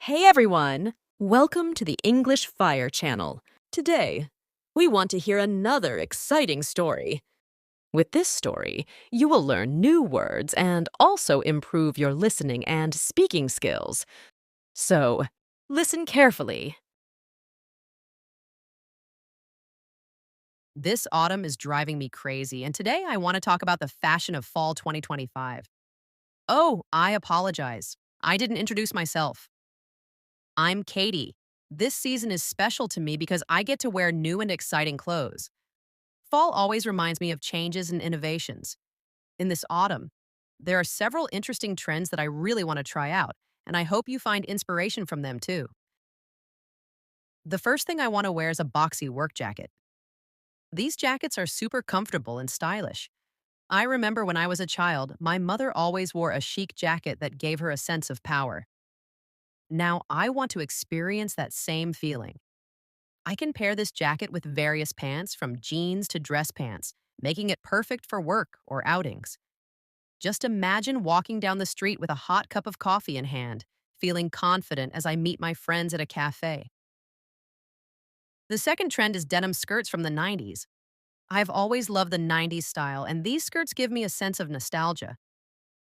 Hey everyone! Welcome to the English Fire channel. Today, we want to hear another exciting story. With this story, you will learn new words and also improve your listening and speaking skills. So, listen carefully. This autumn is driving me crazy, and today I want to talk about the fashion of fall 2025. Oh, I apologize. I didn't introduce myself. I'm Katie. This season is special to me because I get to wear new and exciting clothes. Fall always reminds me of changes and innovations. In this autumn, there are several interesting trends that I really want to try out, and I hope you find inspiration from them too. The first thing I want to wear is a boxy work jacket. These jackets are super comfortable and stylish. I remember when I was a child, my mother always wore a chic jacket that gave her a sense of power. Now I want to experience that same feeling. I can pair this jacket with various pants from jeans to dress pants, making it perfect for work or outings. Just imagine walking down the street with a hot cup of coffee in hand, feeling confident as I meet my friends at a cafe. The second trend is denim skirts from the 90s. I've always loved the 90s style, and these skirts give me a sense of nostalgia.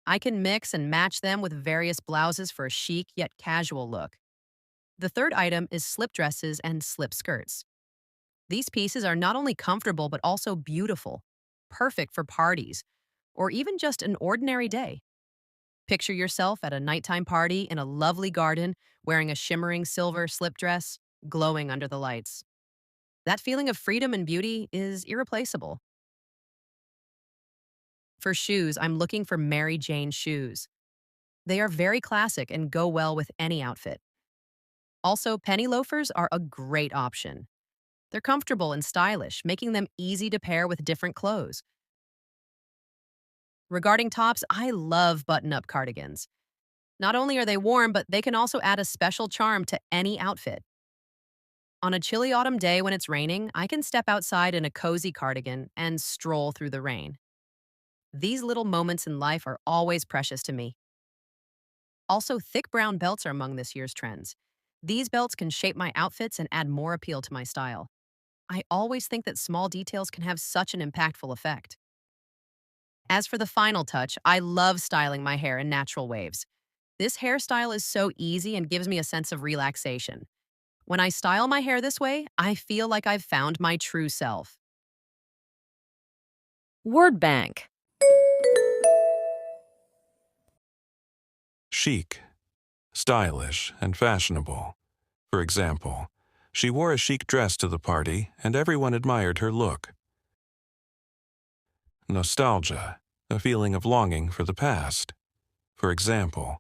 I can mix and match them with various blouses for a chic yet casual look. The third item is slip dresses and slip skirts. These pieces are not only comfortable but also beautiful, perfect for parties, or even just an ordinary day. Picture yourself at a nighttime party in a lovely garden wearing a shimmering silver slip dress, glowing under the lights. That feeling of freedom and beauty is irreplaceable. For shoes, I'm looking for Mary Jane shoes. They are very classic and go well with any outfit. Also, penny loafers are a great option. They're comfortable and stylish, making them easy to pair with different clothes. Regarding tops, I love button-up cardigans. Not only are they warm, but they can also add a special charm to any outfit. On a chilly autumn day when it's raining, I can step outside in a cozy cardigan and stroll through the rain. These little moments in life are always precious to me. Also, thick brown belts are among this year's trends. These belts can shape my outfits and add more appeal to my style. I always think that small details can have such an impactful effect. As for the final touch, I love styling my hair in natural waves. This hairstyle is so easy and gives me a sense of relaxation. When I style my hair this way, I feel like I've found my true self. Word bank. Chic, stylish, and fashionable. For example, she wore a chic dress to the party and everyone admired her look. Nostalgia, a feeling of longing for the past. For example,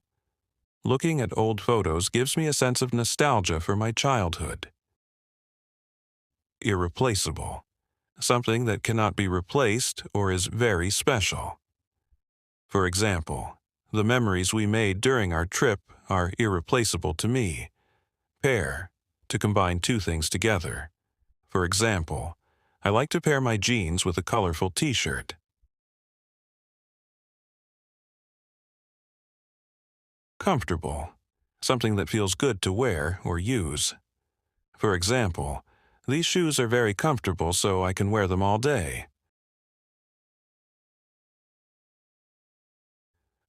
looking at old photos gives me a sense of nostalgia for my childhood. Irreplaceable, something that cannot be replaced or is very special. For example, the memories we made during our trip are irreplaceable to me. Pair, to combine two things together. For example, I like to pair my jeans with a colorful t-shirt. Comfortable, something that feels good to wear or use. For example, these shoes are very comfortable so I can wear them all day.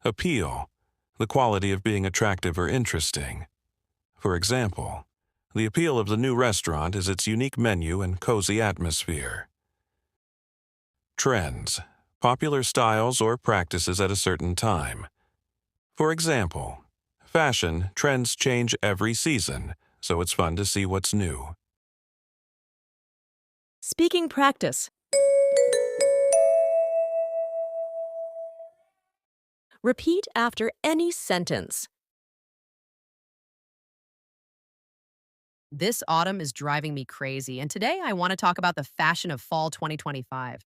Appeal, the quality of being attractive or interesting. For example, the appeal of the new restaurant is its unique menu and cozy atmosphere. Trends, popular styles or practices at a certain time. For example, fashion trends change every season, so it's fun to see what's new. Speaking practice. Repeat after any sentence. This autumn is driving me crazy, and today I want to talk about the fashion of fall 2025.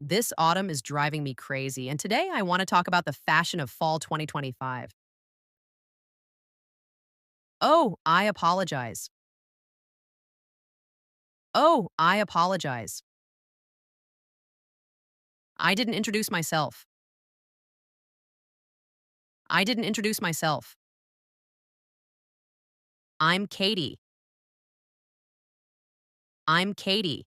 This autumn is driving me crazy, and today I want to talk about the fashion of fall 2025. Oh, I apologize. Oh, I apologize. I didn't introduce myself. I didn't introduce myself. I'm Katie. I'm Katie.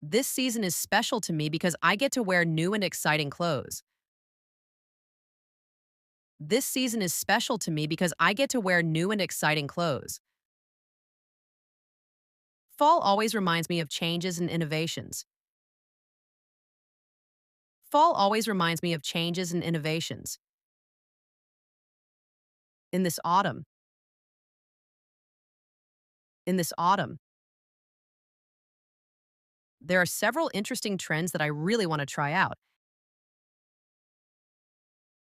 This season is special to me because I get to wear new and exciting clothes. This season is special to me because I get to wear new and exciting clothes. Fall always reminds me of changes and innovations. Fall always reminds me of changes and innovations. In this autumn, in this autumn, there are several interesting trends that I really want to try out.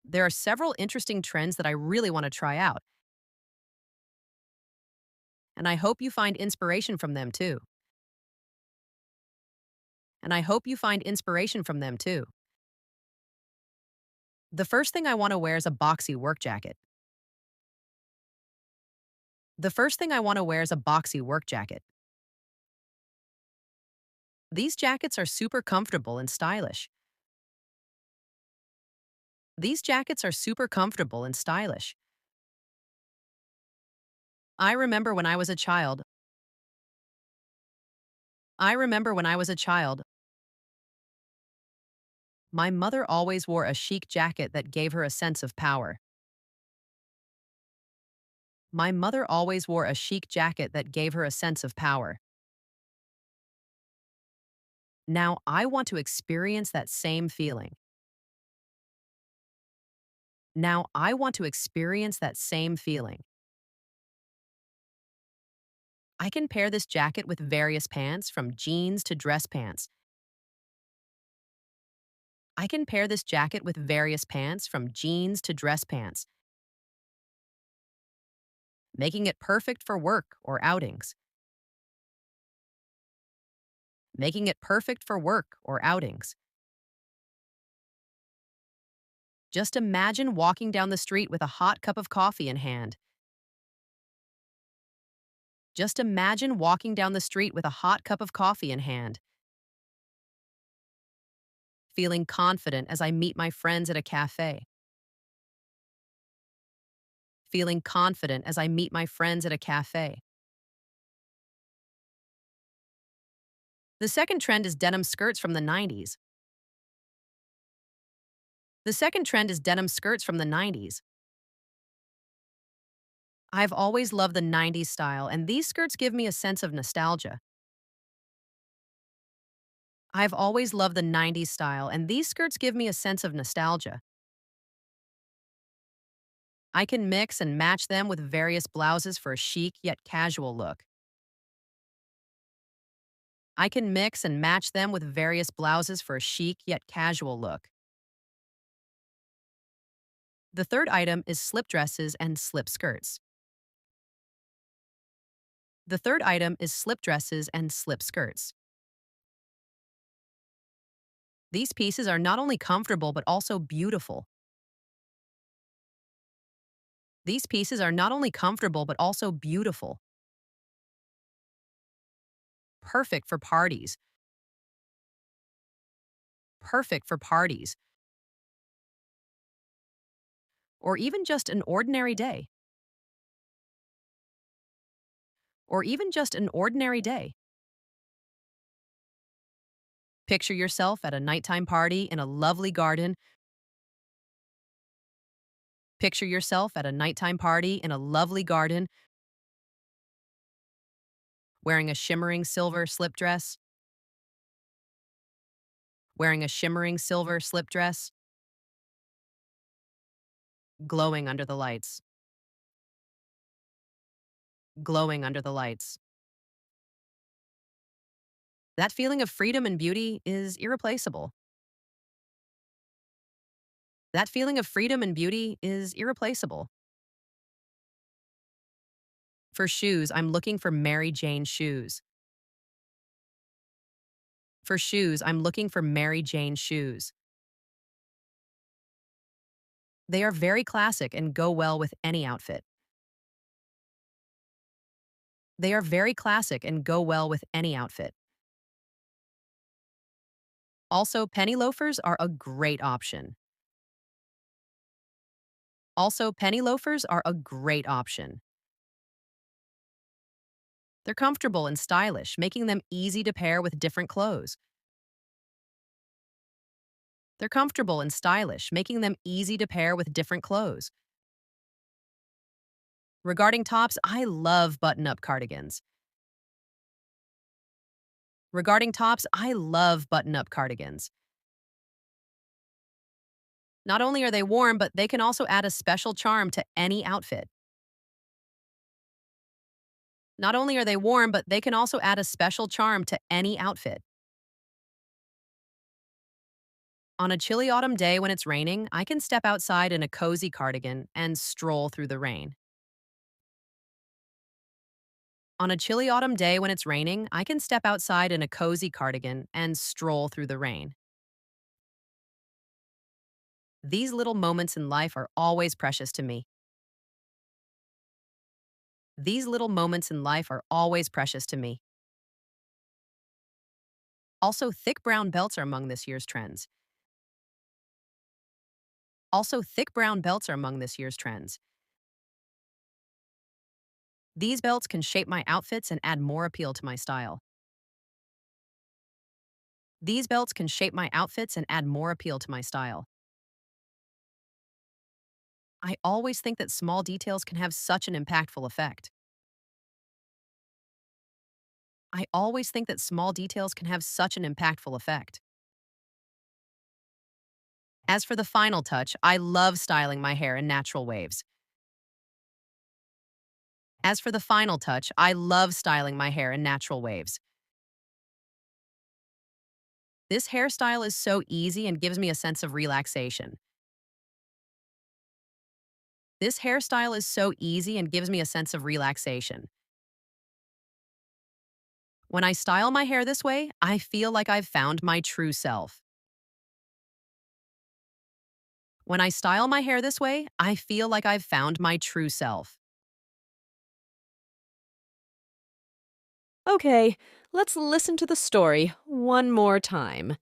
There are several interesting trends that I really want to try out, and I hope you find inspiration from them too. And I hope you find inspiration from them too. The first thing I want to wear is a boxy work jacket. The first thing I want to wear is a boxy work jacket. These jackets are super comfortable and stylish. These jackets are super comfortable and stylish. I remember when I was a child. I remember when I was a child. My mother always wore a chic jacket that gave her a sense of power. My mother always wore a chic jacket that gave her a sense of power. Now I want to experience that same feeling. Now I want to experience that same feeling. I can pair this jacket with various pants, from jeans to dress pants. I can pair this jacket with various pants, from jeans to dress pants, making it perfect for work or outings. Making it perfect for work or outings. Just imagine walking down the street with a hot cup of coffee in hand. Just imagine walking down the street with a hot cup of coffee in hand. Feeling confident as I meet my friends at a cafe. Feeling confident as I meet my friends at a cafe. The second trend is denim skirts from the 90s. The second trend is denim skirts from the 90s. I've always loved the 90s style, and these skirts give me a sense of nostalgia. I've always loved the 90s style, and these skirts give me a sense of nostalgia. I can mix and match them with various blouses for a chic yet casual look. I can mix and match them with various blouses for a chic yet casual look. The third item is slip dresses and slip skirts. The third item is slip dresses and slip skirts. These pieces are not only comfortable but also beautiful. These pieces are not only comfortable but also beautiful. Perfect for parties. Perfect for parties. Or even just an ordinary day. Or even just an ordinary day. Picture yourself at a nighttime party in a lovely garden. Picture yourself at a nighttime party in a lovely garden, wearing a shimmering silver slip dress. Wearing a shimmering silver slip dress, glowing under the lights. Glowing under the lights. That feeling of freedom and beauty is irreplaceable. That feeling of freedom and beauty is irreplaceable. For shoes, I'm looking for Mary Jane shoes. For shoes, I'm looking for Mary Jane shoes. They are very classic and go well with any outfit. They are very classic and go well with any outfit. Also, penny loafers are a great option. Also, penny loafers are a great option. They're comfortable and stylish, making them easy to pair with different clothes. They're comfortable and stylish, making them easy to pair with different clothes. Regarding tops, I love button up cardigans. Regarding tops, I love button up cardigans. Not only are they warm, but they can also add a special charm to any outfit. Not only are they warm, but they can also add a special charm to any outfit. On a chilly autumn day when it's raining, I can step outside in a cozy cardigan and stroll through the rain. On a chilly autumn day when it's raining, I can step outside in a cozy cardigan and stroll through the rain. These little moments in life are always precious to me. These little moments in life are always precious to me. Also, thick brown belts are among this year's trends. Also, thick brown belts are among this year's trends. These belts can shape my outfits and add more appeal to my style. These belts can shape my outfits and add more appeal to my style. I always think that small details can have such an impactful effect. I always think that small details can have such an impactful effect. As for the final touch, I love styling my hair in natural waves. As for the final touch, I love styling my hair in natural waves. This hairstyle is so easy and gives me a sense of relaxation. This hairstyle is so easy and gives me a sense of relaxation. When I style my hair this way, I feel like I've found my true self. When I style my hair this way, I feel like I've found my true self. Okay, let's listen to the story one more time.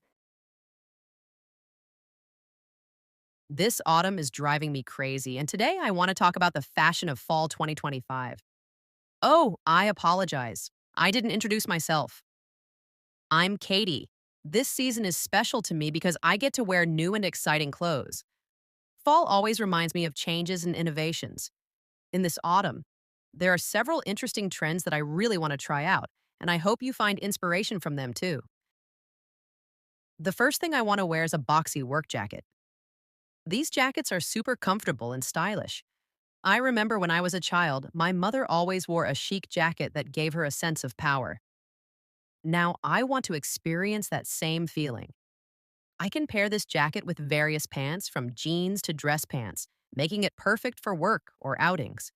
This autumn is driving me crazy, and today I want to talk about the fashion of fall 2025. Oh, I apologize. I didn't introduce myself. I'm Katie. This season is special to me because I get to wear new and exciting clothes. Fall always reminds me of changes and innovations. In this autumn, there are several interesting trends that I really want to try out, and I hope you find inspiration from them too. The first thing I want to wear is a boxy work jacket. These jackets are super comfortable and stylish. I remember when I was a child, my mother always wore a chic jacket that gave her a sense of power. Now I want to experience that same feeling. I can pair this jacket with various pants, from jeans to dress pants, making it perfect for work or outings.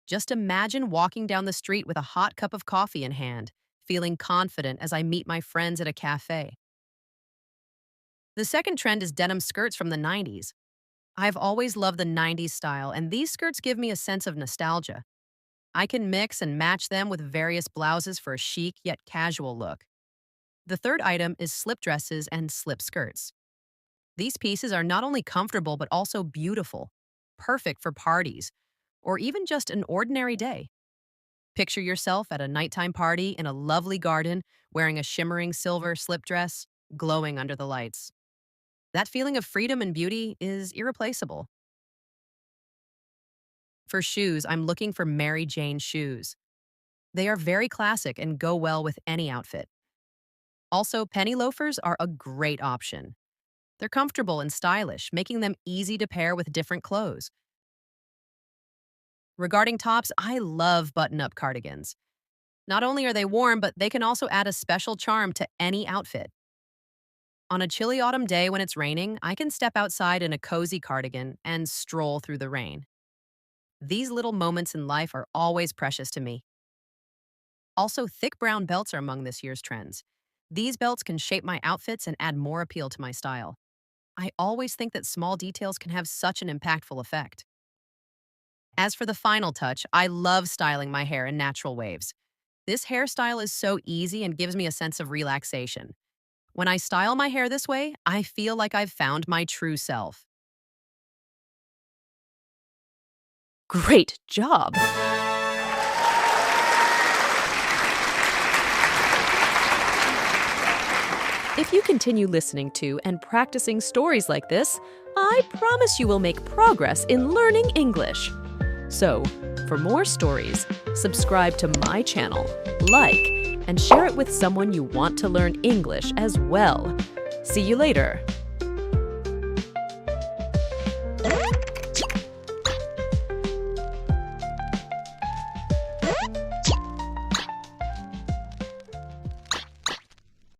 Just imagine walking down the street with a hot cup of coffee in hand, feeling confident as I meet my friends at a cafe. The second trend is denim skirts from the 90s. I've always loved the 90s style, and these skirts give me a sense of nostalgia. I can mix and match them with various blouses for a chic yet casual look. The third item is slip dresses and slip skirts. These pieces are not only comfortable but also beautiful, perfect for parties, or even just an ordinary day. Picture yourself at a nighttime party in a lovely garden wearing a shimmering silver slip dress, glowing under the lights. That feeling of freedom and beauty is irreplaceable. For shoes, I'm looking for Mary Jane shoes. They are very classic and go well with any outfit. Also, penny loafers are a great option. They're comfortable and stylish, making them easy to pair with different clothes. Regarding tops, I love button up cardigans. Not only are they warm, but they can also add a special charm to any outfit. On a chilly autumn day when it's raining, I can step outside in a cozy cardigan and stroll through the rain. These little moments in life are always precious to me. Also, thick brown belts are among this year's trends. These belts can shape my outfits and add more appeal to my style. I always think that small details can have such an impactful effect. As for the final touch, I love styling my hair in natural waves. This hairstyle is so easy and gives me a sense of relaxation. When I style my hair this way, I feel like I've found my true self. Great job! If you continue listening to and practicing stories like this, I promise you will make progress in learning English. So, for more stories, subscribe to my channel, like, and share it with someone you want to learn English as well. See you later!